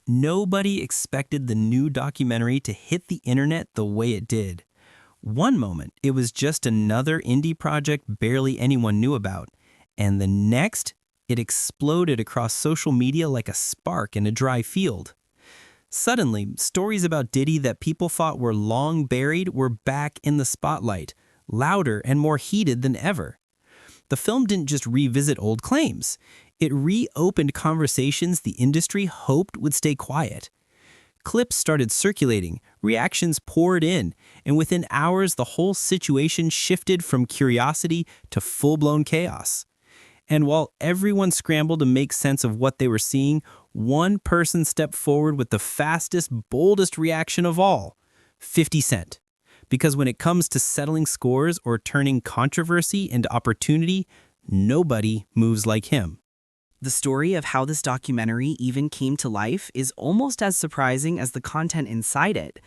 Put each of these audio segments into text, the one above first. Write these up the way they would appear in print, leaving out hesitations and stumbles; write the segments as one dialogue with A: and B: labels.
A: Nobody expected the new documentary to hit the internet the way it did. One moment, it was just another indie project barely anyone knew about. And the next, it exploded across social media like a spark in a dry field. Suddenly, stories about Diddy that people thought were long buried were back in the spotlight, louder and more heated than ever. The film didn't just revisit old claims. It reopened conversations the industry hoped would stay quiet. Clips started circulating, reactions poured in, and within hours the whole situation shifted from curiosity to full-blown chaos. And while everyone scrambled to make sense of what they were seeing, one person stepped forward with the fastest, boldest reaction of all: 50 Cent. Because when it comes to settling scores or turning controversy into opportunity, nobody moves like him.
B: The story of how this documentary even came to life is almost as surprising as the content inside it.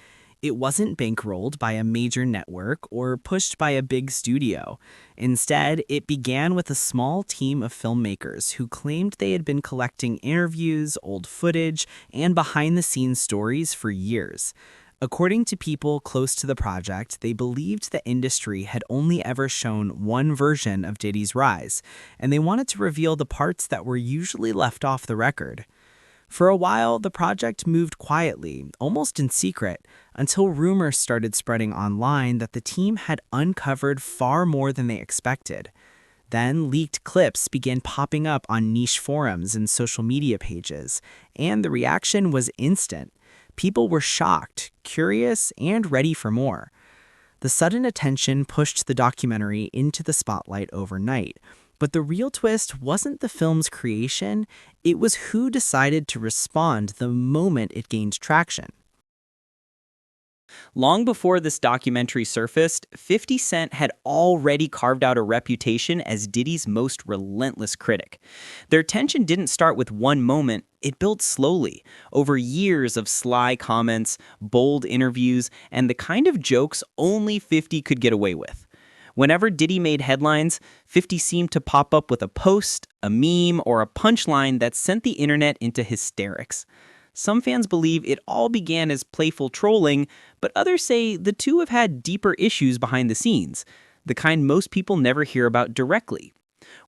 B: It wasn't bankrolled by a major network or pushed by a big studio. Instead, it began with a small team of filmmakers who claimed they had been collecting interviews, old footage, and behind-the-scenes stories for years. According to people close to the project, they believed the industry had only ever shown one version of Diddy's rise, and they wanted to reveal the parts that were usually left off the record. For a while, the project moved quietly, almost in secret, until rumors started spreading online that the team had uncovered far more than they expected. Then, leaked clips began popping up on niche forums and social media pages, and the reaction was instant. People were shocked, curious, and ready for more. The sudden attention pushed the documentary into the spotlight overnight. But the real twist wasn't the film's creation, it was who decided to respond the moment it gained traction. Long before this documentary surfaced, 50 Cent had already carved out a reputation as Diddy's most relentless critic. Their tension didn't start with one moment, it built slowly, over years of sly comments, bold interviews, and the kind of jokes only 50 could get away with. Whenever Diddy made headlines, 50 seemed to pop up with a post, a meme, or a punchline that sent the internet into hysterics. Some fans believe it all began as playful trolling, but others say the two have had deeper issues behind the scenes, the kind most people never hear about directly.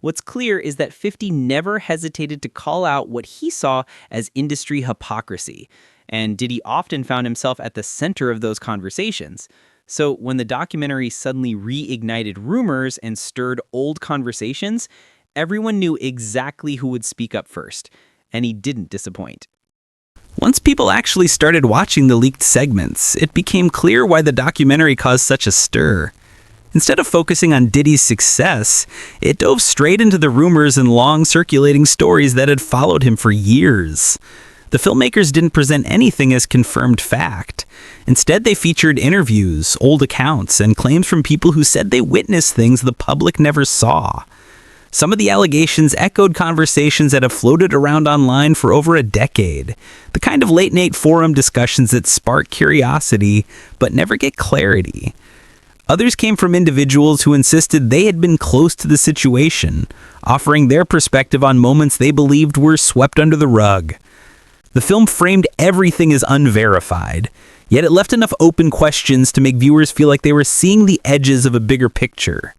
B: What's clear is that 50 never hesitated to call out what he saw as industry hypocrisy, and Diddy often found himself at the center of those conversations. So when the documentary suddenly reignited rumors and stirred old conversations, everyone knew exactly who would speak up first, and he didn't disappoint. Once people actually started watching the leaked segments, it became clear why the documentary caused such a stir. Instead of focusing on Diddy's success, it dove straight into the rumors and long circulating stories that had followed him for years. The filmmakers didn't present anything as confirmed fact. Instead, they featured interviews, old accounts, and claims from people who said they witnessed things the public never saw. Some of the allegations echoed conversations that have floated around online for over a decade, the kind of late-night forum discussions that spark curiosity but never get clarity. Others came from individuals who insisted they had been close to the situation, offering their perspective on moments they believed were swept under the rug. The film framed everything as unverified, yet it left enough open questions to make viewers feel like they were seeing the edges of a bigger picture.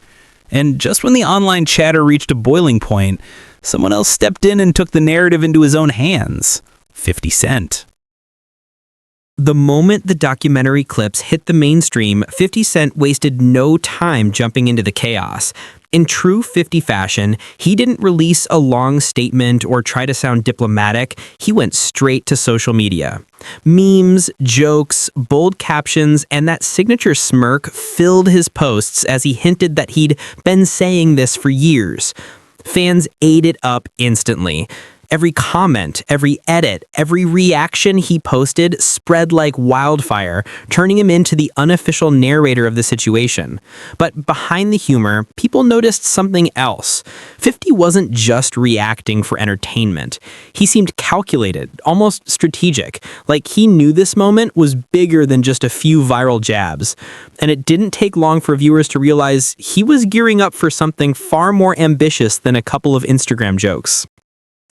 B: And just when the online chatter reached a boiling point, someone else stepped in and took the narrative into his own hands: 50 Cent. The moment the documentary clips hit the mainstream, 50 Cent wasted no time jumping into the chaos. In true 50 fashion, he didn't release a long statement or try to sound diplomatic. He went straight to social media. Memes, jokes, bold captions, and that signature smirk filled his posts as he hinted that he'd been saying this for years. Fans ate it up instantly. Every comment, every edit, every reaction he posted spread like wildfire, turning him into the unofficial narrator of the situation. But behind the humor, people noticed something else. 50 wasn't just reacting for entertainment. He seemed calculated, almost strategic, like he knew this moment was bigger than just a few viral jabs. And it didn't take long for viewers to realize he was gearing up for something far more ambitious than a couple of Instagram jokes.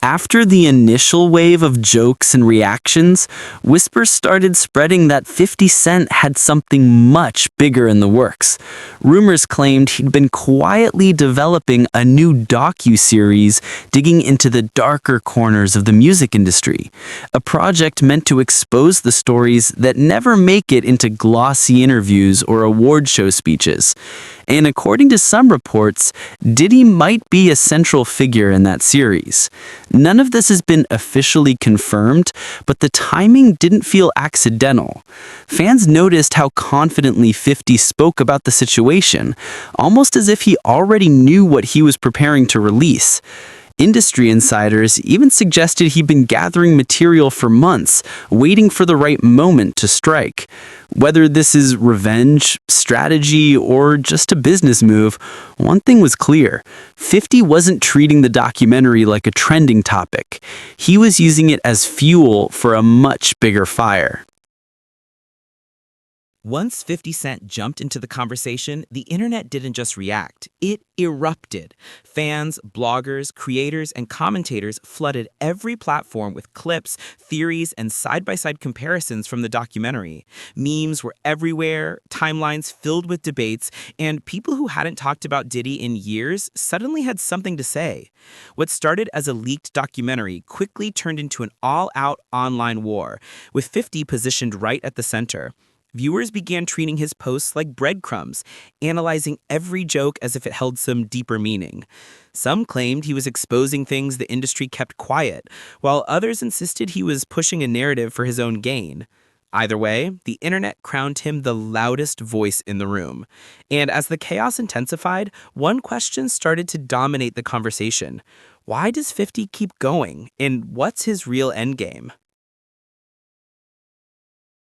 C: After the initial wave of jokes and reactions, whispers started spreading that 50 Cent had something much bigger in the works. Rumors claimed he'd been quietly developing a new docu-series digging into the darker corners of the music industry, a project meant to expose the stories that never make it into glossy interviews or award show speeches. And according to some reports, Diddy might be a central figure in that series. None of this has been officially confirmed, but the timing didn't feel accidental. Fans noticed how confidently 50 spoke about the situation, almost as if he already knew what he was preparing to release. Industry insiders even suggested he'd been gathering material for months, waiting for the right moment to strike. Whether this is revenge, strategy, or just a business move, one thing was clear. 50 wasn't treating the documentary like a trending topic. He was using it as fuel for a much bigger fire.
B: Once 50 Cent jumped into the conversation, the internet didn't just react, it erupted. Fans, bloggers, creators, and commentators flooded every platform with clips, theories, and side-by-side comparisons from the documentary. Memes were everywhere, timelines filled with debates, and people who hadn't talked about Diddy in years suddenly had something to say. What started as a leaked documentary quickly turned into an all-out online war, with 50 positioned right at the center. Viewers began treating his posts like breadcrumbs, analyzing every joke as if it held some deeper meaning. Some claimed he was exposing things the industry kept quiet, while others insisted he was pushing a narrative for his own gain. Either way, the internet crowned him the loudest voice in the room. And as the chaos intensified, one question started to dominate the conversation. Why does 50 keep going? And what's his real endgame?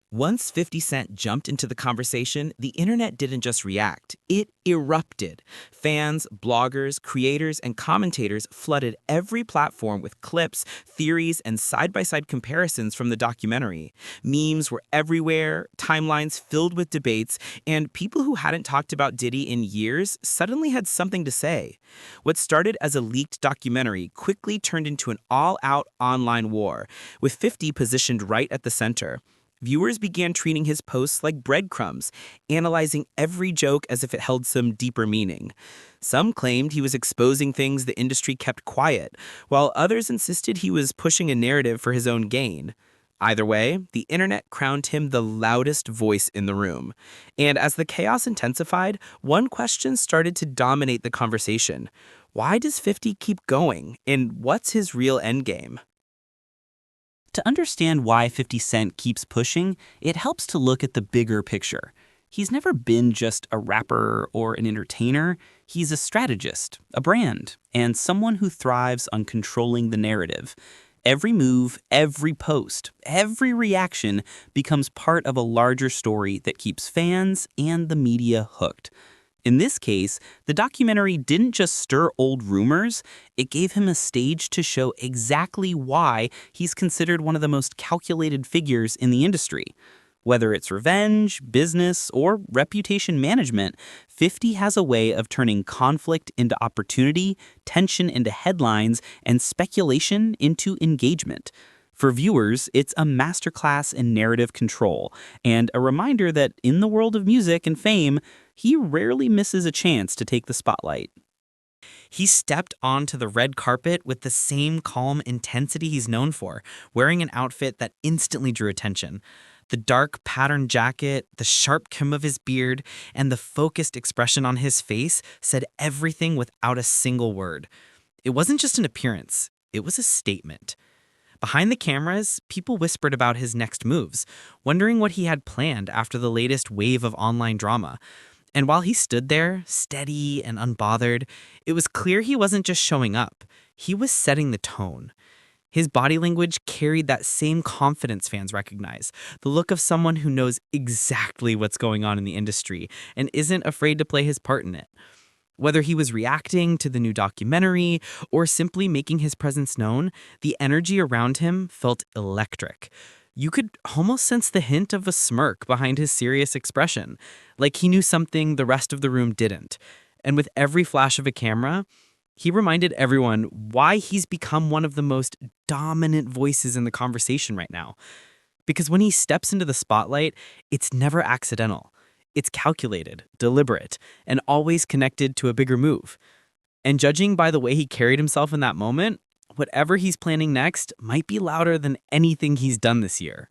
B: Once 50 Cent jumped into the conversation, the internet didn't just react, it erupted. Fans, bloggers, creators, and commentators flooded every platform with clips, theories, and side-by-side comparisons from the documentary. Memes were everywhere, timelines filled with debates, and people who hadn't talked about Diddy in years suddenly had something to say. What started as a leaked documentary quickly turned into an all-out online war, with 50 positioned right at the center. Viewers began treating his posts like breadcrumbs, analyzing every joke as if it held some deeper meaning. Some claimed he was exposing things the industry kept quiet, while others insisted he was pushing a narrative for his own gain. Either way, the internet crowned him the loudest voice in the room. And as the chaos intensified, one question started to dominate the conversation. Why does 50 keep going? And what's his real endgame?
C: To understand why 50 Cent keeps pushing, it helps to look at the bigger picture. He's never been just a rapper or an entertainer. He's a strategist, a brand, and someone who thrives on controlling the narrative. Every move, every post, every reaction becomes part of a larger story that keeps fans and the media hooked. In this case, the documentary didn't just stir old rumors, it gave him a stage to show exactly why he's considered one of the most calculated figures in the industry. Whether it's revenge, business, or reputation management, 50 has a way of turning conflict into opportunity, tension into headlines, and speculation into engagement. For viewers, it's a masterclass in narrative control, and a reminder that in the world of music and fame, he rarely misses a chance to take the spotlight. He stepped onto the red carpet with the same calm intensity he's known for, wearing an outfit that instantly drew attention. The dark patterned jacket, the sharp comb of his beard, and the focused expression on his face said everything without a single word. It wasn't just an appearance, it was a statement. Behind the cameras, people whispered about his next moves, wondering what he had planned after the latest wave of online drama. And while he stood there, steady and unbothered, it was clear he wasn't just showing up. He was setting the tone. His body language carried that same confidence fans recognize, the look of someone who knows exactly what's going on in the industry and isn't afraid to play his part in it. Whether he was reacting to the new documentary or simply making his presence known, the energy around him felt electric. You could almost sense the hint of a smirk behind his serious expression, like he knew something the rest of the room didn't. And with every flash of a camera,
D: He reminded everyone why he's become one of the most dominant voices in the conversation right now. Because when he steps into the spotlight, it's never accidental. It's calculated, deliberate, and always connected to a bigger move. And judging by the way he carried himself in that moment, whatever he's planning next might be louder than anything he's done this year.